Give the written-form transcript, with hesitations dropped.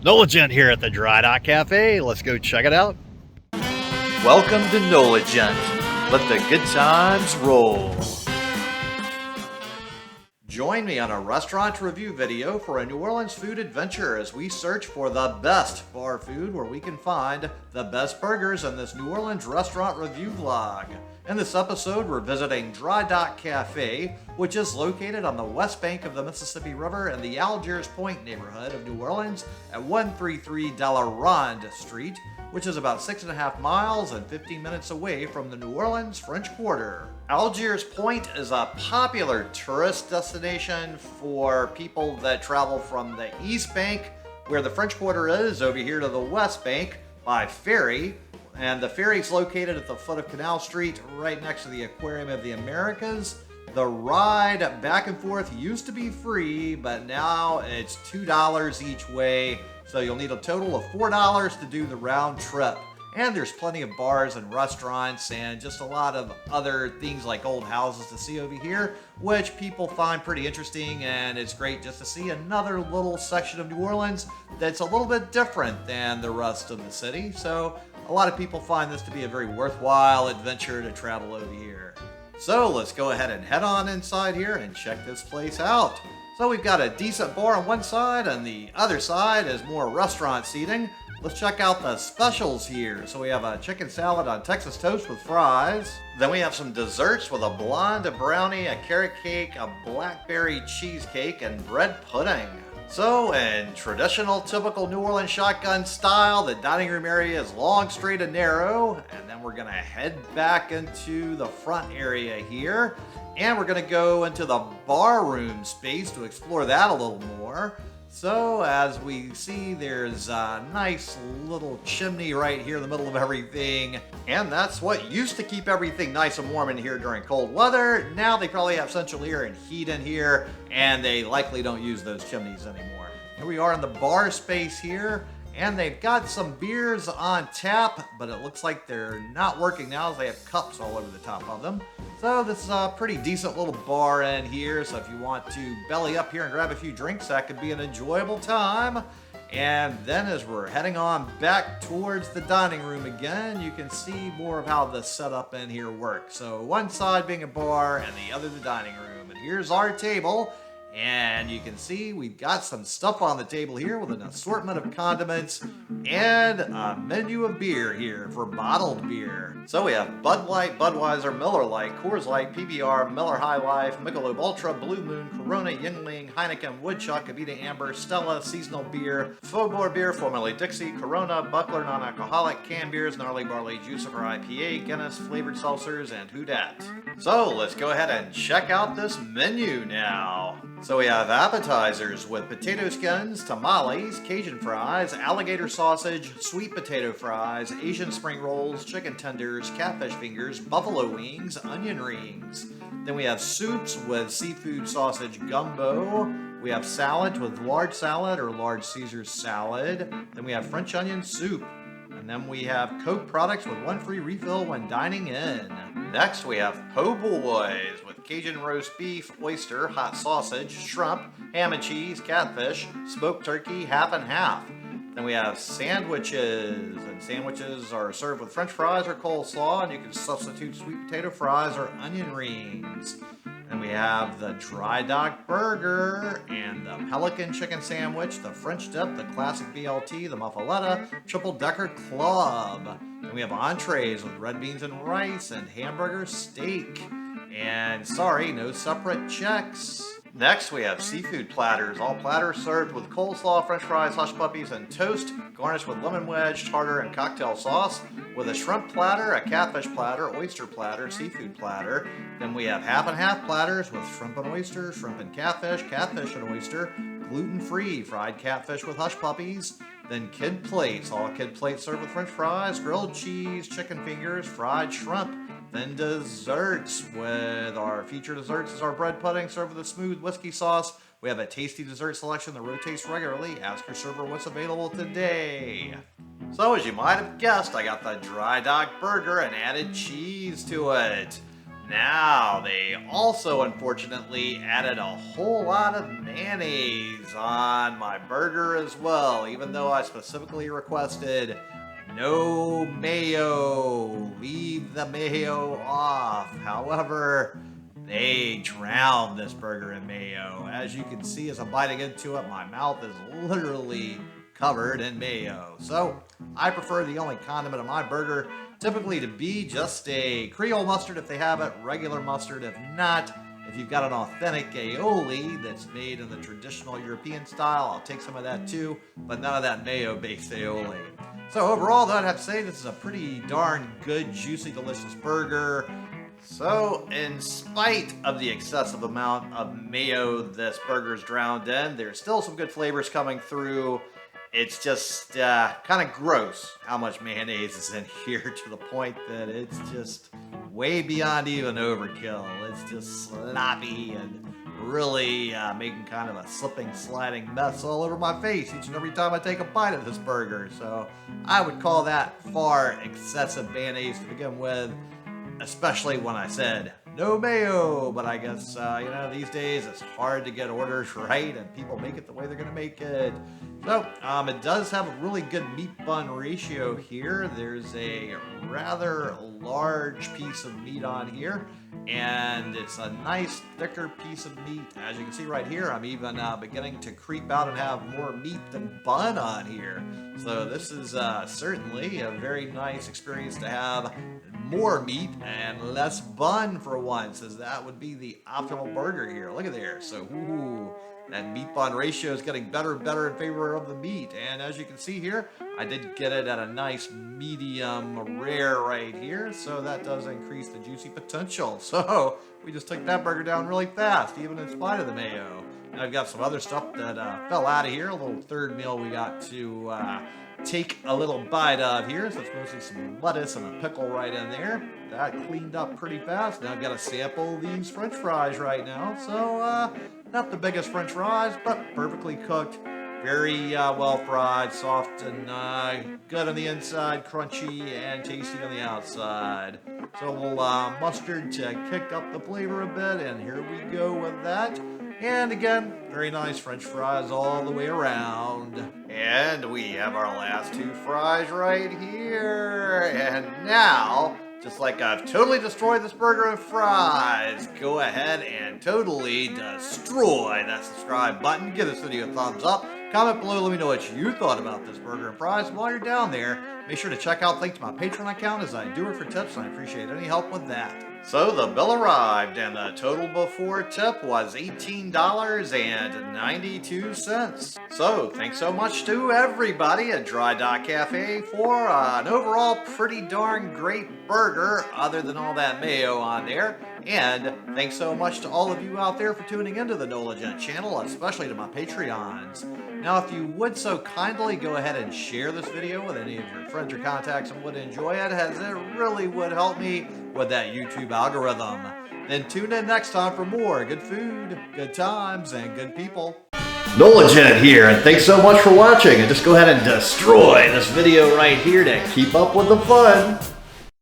Nolagent here at the Dry Dock Café. Let's go check it out. Welcome to Nolagent. Let the good times roll. Join me on a restaurant review video for a New Orleans food adventure as we search for the best bar food where we can find the best burgers in this New Orleans restaurant review vlog. In this episode, we're visiting Dry Dock Café, which is located on the west bank of the Mississippi River in the Algiers Point neighborhood of New Orleans at 133 Delaronde Street, which is about 6.5 miles and 15 minutes away from the New Orleans French Quarter. Algiers Point is a popular tourist destination for people that travel from the East Bank, where the French Quarter is, over here to the West Bank by ferry. And the ferry's located at the foot of Canal Street, right next to the Aquarium of the Americas. The ride back and forth used to be free, but now it's $2 each way, so you'll need a total of $4 to do the round trip. And there's plenty of bars and restaurants and just a lot of other things like old houses to see over here, which people find pretty interesting, and it's great just to see another little section of New Orleans that's a little bit different than the rest of the city. So a lot of people find this to be a very worthwhile adventure to travel over here. So let's go ahead and head on inside here and check this place out. So we've got a decent bar on one side, and the other side is more restaurant seating. Let's check out the specials here. So we have a chicken salad on Texas toast with fries. Then we have some desserts with a blonde, a brownie, a carrot cake, a blackberry cheesecake, and bread pudding. So in traditional, typical New Orleans shotgun style, the dining room area is long, straight, and narrow. And then we're gonna head back into the front area here. And we're gonna go into the bar room space to explore that a little more. So as we see, there's a nice little chimney right here in the middle of everything. And that's what used to keep everything nice and warm in here during cold weather. Now they probably have central air and heat in here, and they likely don't use those chimneys anymore. Here we are in the bar space here, and they've got some beers on tap, but it looks like they're not working now as they have cups all over the top of them. So this is a pretty decent little bar in here, so if you want to belly up here and grab a few drinks, that could be an enjoyable time. And then as we're heading on back towards the dining room again, you can see more of how the setup in here works. So one side being a bar and the other the dining room. And here's our table. And you can see we've got some stuff on the table here with an assortment of condiments and a menu of beer here for bottled beer. So we have Bud Light, Budweiser, Miller Lite, Coors Light, PBR, Miller High Life, Michelob Ultra, Blue Moon, Corona, Yuengling, Heineken, Woodchuck, Avita Amber, Stella, Seasonal Beer, Faubourg Beer, formerly Dixie, Corona, Buckler, non-alcoholic, canned beers, Gnarly Barley, Juicifer IPA, Guinness, flavored seltzers, and Who Dat. So let's go ahead and check out this menu now. So we have appetizers with potato skins, tamales, Cajun fries, alligator sausage, sweet potato fries, Asian spring rolls, chicken tenders, catfish fingers, buffalo wings, onion rings. Then we have soups with seafood sausage gumbo. We have salads with large salad or large Caesar salad. Then we have French onion soup. And then we have Coke products with one free refill when dining in. Next we have Po' Boys with Cajun roast beef, oyster, hot sausage, shrimp, ham and cheese, catfish, smoked turkey, half and half. Then we have sandwiches, and sandwiches are served with french fries or coleslaw, and you can substitute sweet potato fries or onion rings. Then we have the Dry Dock Burger and the Pelican Chicken Sandwich, the French Dip, the Classic BLT, the Muffaletta, Triple Decker Club. Then we have entrees with red beans and rice and hamburger steak. And sorry, no separate checks. Next, we have seafood platters. All platters served with coleslaw, french fries, hush puppies, and toast, garnished with lemon wedge, tartar, and cocktail sauce, with a shrimp platter, a catfish platter, oyster platter, seafood platter. Then we have half and half platters with shrimp and oyster, shrimp and catfish and oyster, gluten-free fried catfish with hush puppies. Then kid plates. All kid plates served with french fries, grilled cheese, chicken fingers, fried shrimp. Then desserts, with our featured desserts is our bread pudding served with a smooth whiskey sauce. We have a tasty dessert selection that rotates regularly. Ask your server what's available today. So as you might have guessed, I got the Dry Dock Burger and added cheese to it. Now, they also unfortunately added a whole lot of mayonnaise on my burger as well, even though I specifically requested no mayo, leave the mayo off. However, they drowned this burger in mayo. As you can see as I'm biting into it, my mouth is literally covered in mayo. So I prefer the only condiment on my burger typically to be just a Creole mustard if they have it, regular mustard if not. If you've got an authentic aioli that's made in the traditional European style, I'll take some of that too, but none of that mayo-based aioli. So overall, though, I'd have to say this is a pretty darn good, juicy, delicious burger. So, in spite of the excessive amount of mayo this burger's drowned in, there's still some good flavors coming through. It's just kind of gross how much mayonnaise is in here, to the point that it's just way beyond even overkill. It's just sloppy and really making kind of a slipping, sliding mess all over my face each and every time I take a bite of this burger. So I would call that far excessive mayonnaise to begin with, especially when I said no mayo. But I guess, these days it's hard to get orders right and people make it the way they're going to make it. So it does have a really good meat bun ratio here. There's a rather large piece of meat on here, and it's a nice thicker piece of meat. As you can see right here, I'm even beginning to creep out and have more meat than bun on here. So this is certainly a very nice experience to have more meat and less bun for once, as that would be the optimal burger here. Look at there. So that meat bun ratio is getting better and better in favor of the meat. And as you can see here, I did get it at a nice medium rare right here, so that does increase the juicy potential. So we just took that burger down really fast, even in spite of the mayo. And I've got some other stuff that fell out of here, a little third meal we got to take a little bite of here. So it's mostly some lettuce and a pickle right in there. That cleaned up pretty fast. Now I've got to sample these French fries right now. So not the biggest French fries, but perfectly cooked, very well fried, soft and good on the inside, crunchy and tasty on the outside. So we'll mustard to kick up the flavor a bit, and here we go with that. And again, very nice French fries all the way around. And we have our last two fries right here. And now, just like I've totally destroyed this burger and fries, go ahead and totally destroy that subscribe button. Give this video a thumbs up. Comment below, let me know what you thought about this burger and fries. While you're down there, make sure to check out the link to my Patreon account, as I do it for tips, and I appreciate any help with that. So the bill arrived, and the total before tip was $18.92. So thanks so much to everybody at Dry Dock Café for an overall pretty darn great burger, other than all that mayo on there. And thanks so much to all of you out there for tuning into the NOLA Gent channel, especially to my Patreons. Now, if you would so kindly go ahead and share this video with any of your friends or contacts and would enjoy it, as it really would help me with that YouTube algorithm. Then tune in next time for more good food, good times, and good people. NOLA Gent here, and thanks so much for watching. And just go ahead and destroy this video right here to keep up with the fun.